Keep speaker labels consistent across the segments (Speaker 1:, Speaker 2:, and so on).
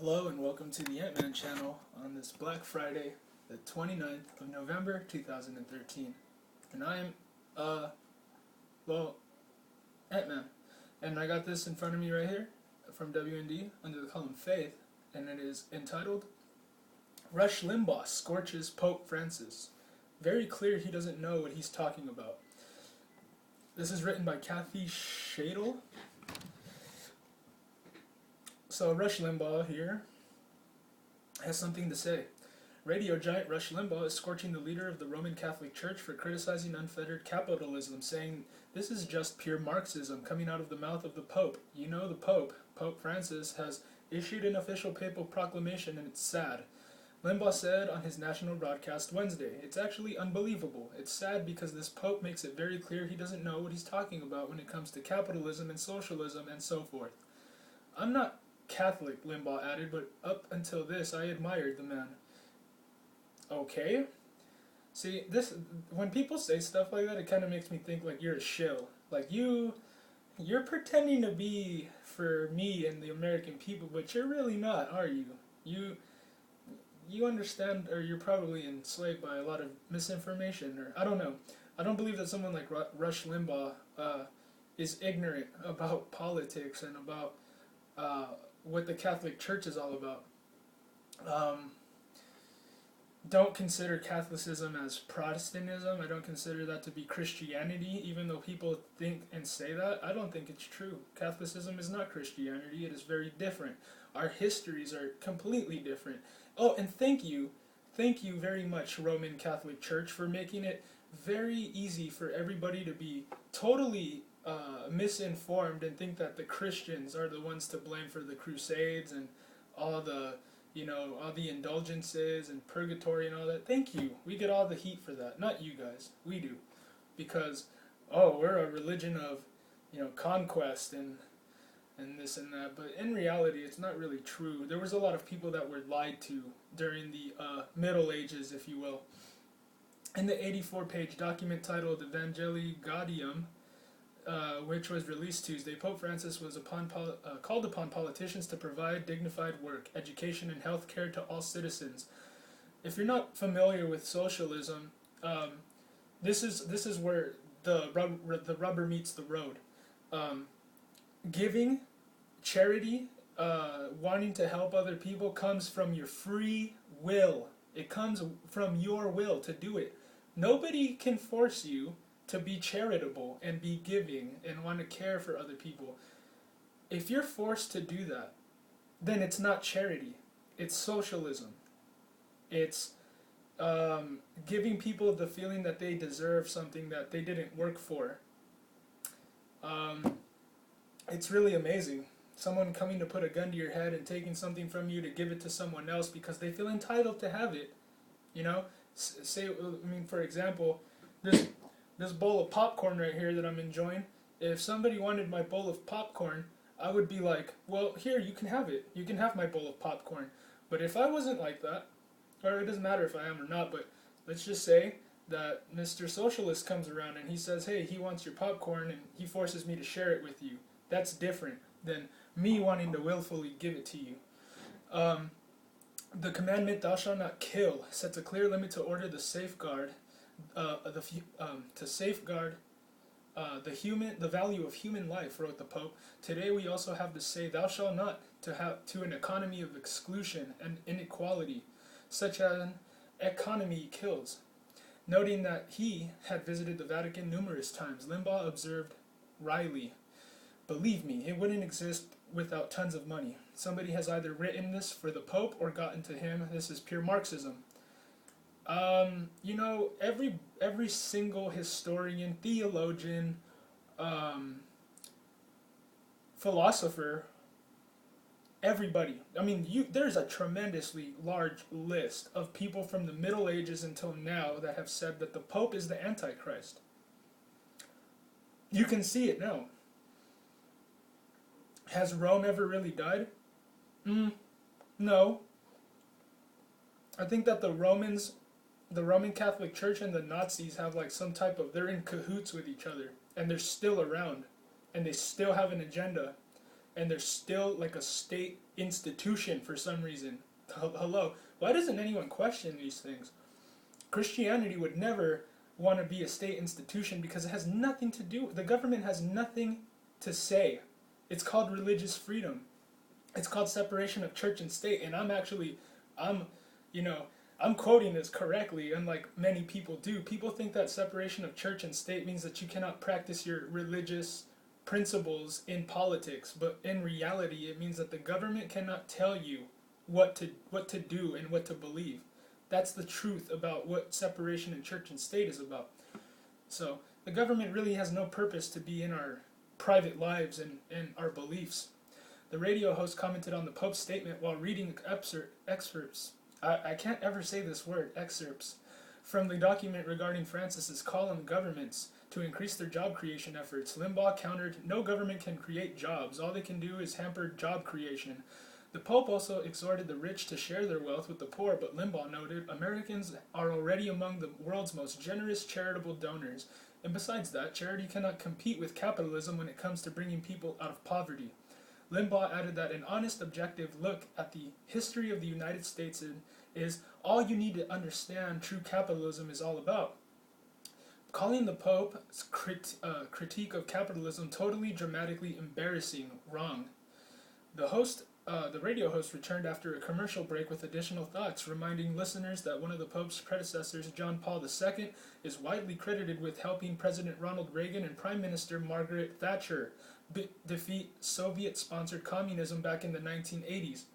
Speaker 1: Hello and welcome to the Ant-Man channel on this Black Friday, the 29th of November 2013. And I am, Ant-Man. And I got this in front of me right here from WND under the column Faith, and it is entitled, Rush Limbaugh Scorches Pope Francis. Very clear he doesn't know what he's talking about. This is written by Kathy Shadle. So Rush Limbaugh here has something to say. Radio giant Rush Limbaugh is scorching the leader of the Roman Catholic Church for criticizing unfettered capitalism, saying this is just pure Marxism coming out of the mouth of the Pope. You know the Pope, Pope Francis, has issued an official papal proclamation, and it's sad. Limbaugh said on his national broadcast Wednesday, "It's actually unbelievable. It's sad because this Pope makes it very clear he doesn't know what he's talking about when it comes to capitalism and socialism and so forth. I'm not Catholic," Limbaugh added, "but up until this I admired the man." Okay? See, when people say stuff like that, it kind of makes me think like you're a shill. Like you're pretending to be for me and the American people, but you're really not, are you? You understand, or you're probably enslaved by a lot of misinformation, or I don't know. I don't believe that someone like Rush Limbaugh is ignorant about politics and about what the Catholic Church is all about. Don't consider Catholicism as Protestantism. I don't consider that to be Christianity, even though people think and say that. I don't think it's true. Catholicism is not Christianity. It is very different. Our histories are completely different. Oh, and thank you very much, Roman Catholic Church, for making it very easy for everybody to be totally misinformed and think that the Christians are the ones to blame for the Crusades and all the indulgences and purgatory and all that. Thank you. We get all the heat for that. Not you guys. We do. Because, we're a religion of, conquest and this and that. But in reality, it's not really true. There was a lot of people that were lied to during the Middle Ages, if you will. In the 84-page document titled Evangelii Gaudium, which was released Tuesday, Pope Francis was called upon politicians to provide dignified work, education, and health care to all citizens. If you're not familiar with socialism, this is where the rubber meets the road. Giving, charity, wanting to help other people comes from your free will. It comes from your will to do it. Nobody can force you to be charitable and be giving and want to care for other people. If you're forced to do that, then it's not charity. It's socialism. It's giving people the feeling that they deserve something that they didn't work for. It's really amazing. Someone coming to put a gun to your head and taking something from you to give it to someone else because they feel entitled to have it. For example, this bowl of popcorn right here that I'm enjoying, if somebody wanted my bowl of popcorn, I would be like, well, here, you can have it. You can have my bowl of popcorn. But if I wasn't like that, or it doesn't matter if I am or not, but let's just say that Mr. Socialist comes around and he says, hey, he wants your popcorn and he forces me to share it with you. That's different than me wanting to willfully give it to you. The commandment, thou shalt not kill, sets a clear limit to order the safeguard the value of human life, wrote the Pope. Today we also have to say thou shalt not to an economy of exclusion and inequality, such an economy kills. Noting that he had visited the Vatican numerous times, Limbaugh observed wryly, "Believe me, it wouldn't exist without tons of money. Somebody has either written this for the Pope or gotten to him. This is pure Marxism." Every single historian, theologian, philosopher, everybody. There's a tremendously large list of people from the Middle Ages until now that have said that the Pope is the Antichrist. You can see it now. Has Rome ever really died? No. I think that the Roman Catholic Church and the Nazis have they're in cahoots with each other, and they're still around, and they still have an agenda, and they're still like a state institution for some reason. Hello, why doesn't anyone question these things? Christianity would never want to be a state institution because it has nothing to do, the government has nothing to say. It's called religious freedom. It's called separation of church and state, and I'm, you know, I'm quoting this correctly, unlike many people do. People think that separation of church and state means that you cannot practice your religious principles in politics, but in reality it means that the government cannot tell you what to do and what to believe. That's the truth about what separation in church and state is about. So the government really has no purpose to be in our private lives and our beliefs. The radio host commented on the Pope's statement while reading excerpts. I can't ever say this word, excerpts, from the document regarding Francis's call on governments to increase their job creation efforts. Limbaugh countered, no government can create jobs. All they can do is hamper job creation. The Pope also exhorted the rich to share their wealth with the poor, but Limbaugh noted, Americans are already among the world's most generous charitable donors. And besides that, charity cannot compete with capitalism when it comes to bringing people out of poverty. Limbaugh added that an honest, objective look at the history of the United States is all you need to understand true capitalism is all about. Calling the Pope's critique of capitalism totally dramatically embarrassing, wrong. The radio host returned after a commercial break with additional thoughts, reminding listeners that one of the Pope's predecessors, John Paul II, is widely credited with helping President Ronald Reagan and Prime Minister Margaret Thatcher defeat Soviet-sponsored communism back in the 1980s.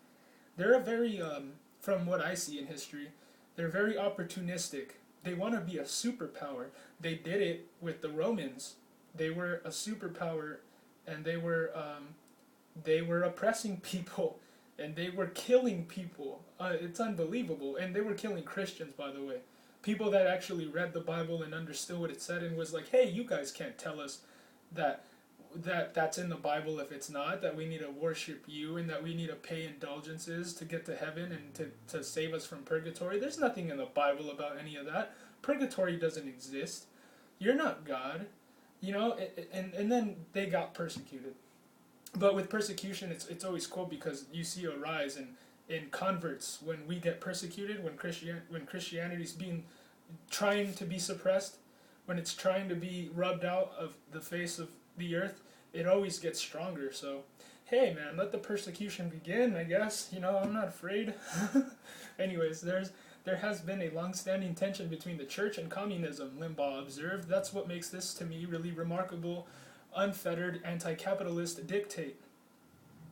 Speaker 1: They're a very, from what I see in history, they're very opportunistic. They want to be a superpower. They did it with the Romans. They were a superpower, and they were oppressing people, and they were killing people. It's unbelievable. And they were killing Christians, by the way. People that actually read the Bible and understood what it said and was like, hey, you guys can't tell us that's in the Bible if it's not, that we need to worship you and that we need to pay indulgences to get to heaven and to save us from purgatory. There's nothing in the Bible about any of that. Purgatory doesn't exist. You're not God. You know, and then they got persecuted. But with persecution, it's always cool because you see a rise in converts when we get persecuted, when Christianity's trying to be suppressed, when it's trying to be rubbed out of the face of the earth, it always gets stronger. So, hey man, let the persecution begin, I guess. You know, I'm not afraid. Anyways, there has been a long-standing tension between the church and communism, Limbaugh observed. That's what makes this, to me, really remarkable, unfettered, anti-capitalist dictate.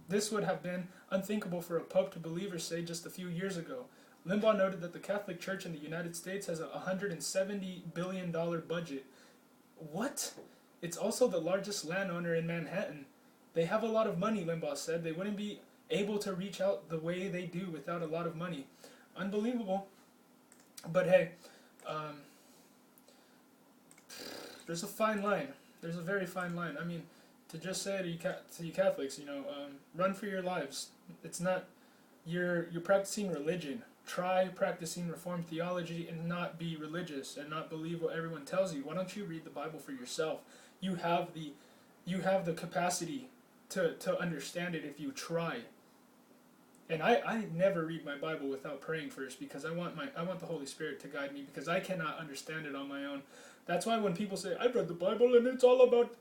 Speaker 1: This would have been unthinkable for a pope to believe or say just a few years ago. Limbaugh noted that the Catholic Church in the United States has a $170 billion budget. What? It's also the largest landowner in Manhattan. They have a lot of money, Limbaugh said. They wouldn't be able to reach out the way they do without a lot of money. Unbelievable. But hey, there's a fine line. There's a very fine line. I mean, to just say to you Catholics, you know, run for your lives. It's not, you're practicing religion. Try practicing Reformed theology and not be religious and not believe what everyone tells you. Why don't you read the Bible for yourself? You have the capacity to understand it if you try. And I never read my Bible without praying first because I want the Holy Spirit to guide me because I cannot understand it on my own. That's why when people say, I've read the Bible and it's all about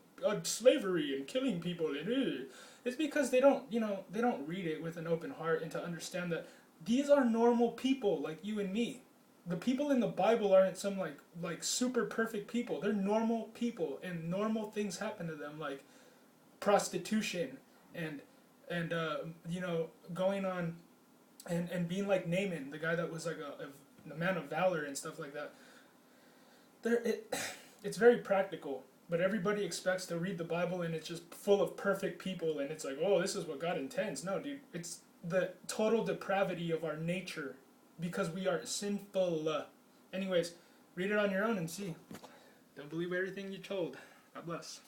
Speaker 1: slavery and killing people, and it's because they don't read it with an open heart and to understand that these are normal people like you and me. The people in the Bible aren't some like super perfect people. They're normal people and normal things happen to them, like prostitution and going on and being like Naaman, the guy that was like a man of valor and stuff like that. It's very practical, but everybody expects to read the Bible and it's just full of perfect people and it's like, oh, this is what God intends. No, dude, it's the total depravity of our nature because we are sinful. Anyways, read it on your own and see. Don't believe everything you're told. God bless.